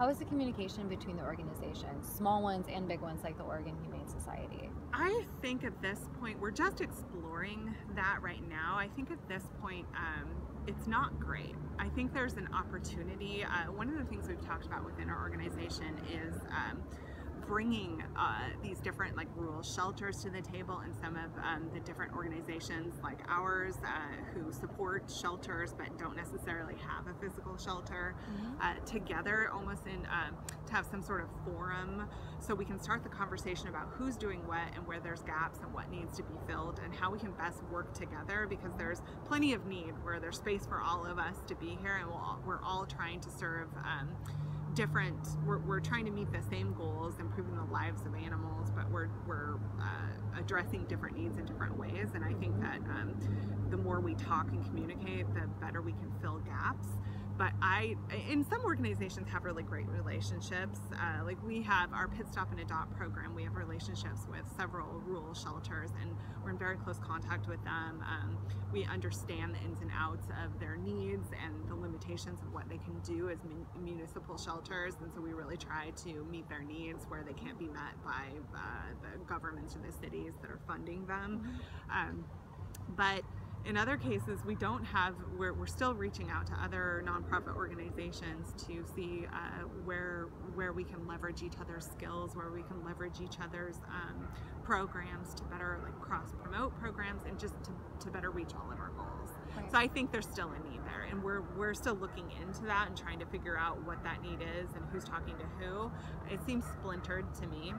How is the communication between the organizations, small ones and big ones like the Oregon Humane Society? I think at this point, we're just exploring that right now. I think at this point, it's not great. I think there's an opportunity. One of the things we've talked about within our organization is bringing these different like rural shelters to the table, and some of the different organizations like ours who support shelters but don't necessarily have a physical shelter together, almost in to have some sort of forum so we can start the conversation about who's doing what and where there's gaps and what needs to be filled and how we can best work together, because there's plenty of need where there's space for all of us to be here, and we're all trying to serve we're trying to meet the same goals, improving the lives of animals, but we're addressing different needs in different ways. And I think that the more we talk and communicate, the better we can fill gaps. But in some organizations have really great relationships. Like we have our Pit Stop and Adopt program. We have relationships with several rural shelters, and we're in very close contact with them. We understand the ins and outs of their needs and the limitations of what they can do as municipal shelters, and so we really try to meet their needs where they can't be met by the governments or the cities that are funding them. But in other cases, we don't have, we're still reaching out to other nonprofit organizations to see where we can leverage each other's skills, where we can leverage each other's programs to better like cross-promote programs, and just to better reach all of our goals. Right. So I think there's still a need there, and we're still looking into that and trying to figure out what that need is and who's talking to who. It seems splintered to me.